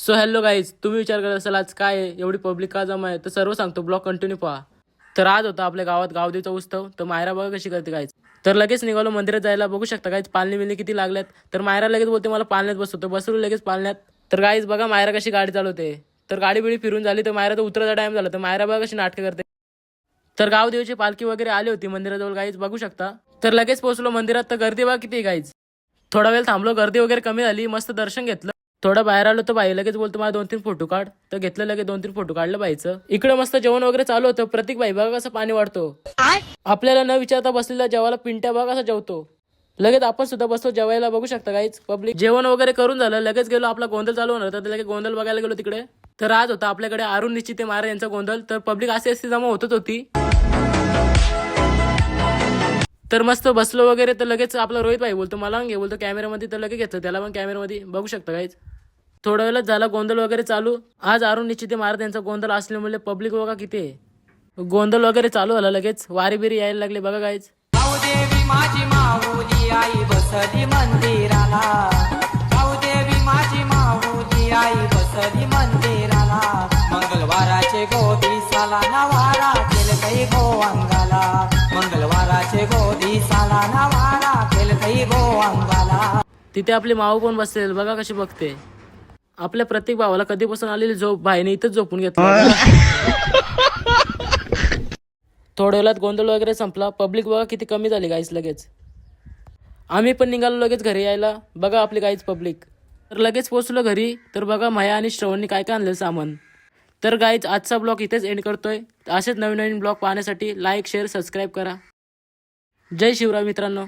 So hello guys, तुम्ही विचार करत असाल आज काय आहे, एवढी पब्लिक का जमा आहे, तर सर्व सांगतो, ब्लॉग कंटिन्यू पहा. तर आज होता आपल्या गावात गावदेवीचा उत्सव. तर मायरा बघा कशी करते गाईज. तर लगेच निघालो मंदिरात जायला. बघू शकता गाईज पालणी बिलणी किती लागल्यात. तर मायरा लगेच बोलते मला पालण्यात बसवतो. बसवलं लगेच पालण्यात. तर गाईज बघा मायरा कशी गाडी चालवते. तर गाडी बिडी फिरून झाली तर मायरा तर उतरायचा टाइम झाला. तर मायरा बघा कशी नाटकं करते. तर गावदेवीची पालखी वगैरे आली होती मंदिराजवळ गाईज बघू शकता. तर लगेच पोहोचलो मंदिरात. तर गर्दी बघा किती गाईज. थोडा वेळ थांबलो, गर्दी वगैरे कमी झाली, मस्त दर्शन घेतलं. थोडं बाहेर आलो तर बाई लगेच बोलतो मला 2-3 फोटो काढ. तर घेतलं लगेच 2-3 फोटो काढलं बाईचं. इकडे मस्त जेवण वगैरे चालू होतं. प्रतीक बाई बघा कसं पाणी वाढतो. आपल्याला न विचारता बसलेला जेवायला पिंट्या बघा कसं जेवतो. लगेच आपण सुद्धा बसतो जेवायला. बघू शकता गाईच पब्लिक. जेवण वगैरे करून झालं लगेच गेलो. आपला गोंधळ चालू होणार तर लगेच गोंधळ बघायला गेलो तिकडे. तर आज होता आपल्याकडे अरुण निश्चिते महाराज यांचा गोंधळ. तर पब्लिक अशी जमा होतच होती. तर मस्त बसलो वगैरे. तर लगेच आपला रोहित भाई बोलतो मला घे, बोलतो कॅमेरामध्ये. तर लगेच घेतलं त्याला पण कॅमेरामध्ये. बघू शकता गाईज थोडा वेळच झाला गोंधळ वगैरे चालू. आज अरुण निश्चिते महाराज यांचा गोंधळ असल्यामुळे पब्लिक बघा किती आहे. गोंधळ वगैरे चालू झाला लगेच. वारी बिरी यायला लागले बघा गाईज. देवी माझी माऊली आई बसली मंदिराला. देवी माझी माऊली आई बसली मंदिराला. मंगळवाराचे गोदी साला नवारा केल काही गो अंगाला. मंगळवाराचे गोदी साला नवारा केल काही गो अंगाला. तिथे आपली माऊ पण बसलेली बघा कशी बघते. आपल्या प्रत्येक भावाला कधीपासून आलेली झोप भाईने इथंच झोपून घेतलं. थोड्या वेळात गोंधळ वगैरे संपला. पब्लिक बघा किती कमी झाली गाईज लगेच. आम्ही पण निघालो लगेच घरी यायला. बघा आपली गाईज पब्लिक. तर लगेच पोहोचलो घरी. तर बघा माया आणि श्रवणनी काय काय आणलं सामान. तर गाईज आजचा ब्लॉग इथेच एंड करतोय. असेच नवीन नवीन ब्लॉग पाहण्यासाठी लाईक शेअर सबस्क्राईब करा. जय शिवराय मित्रांनो.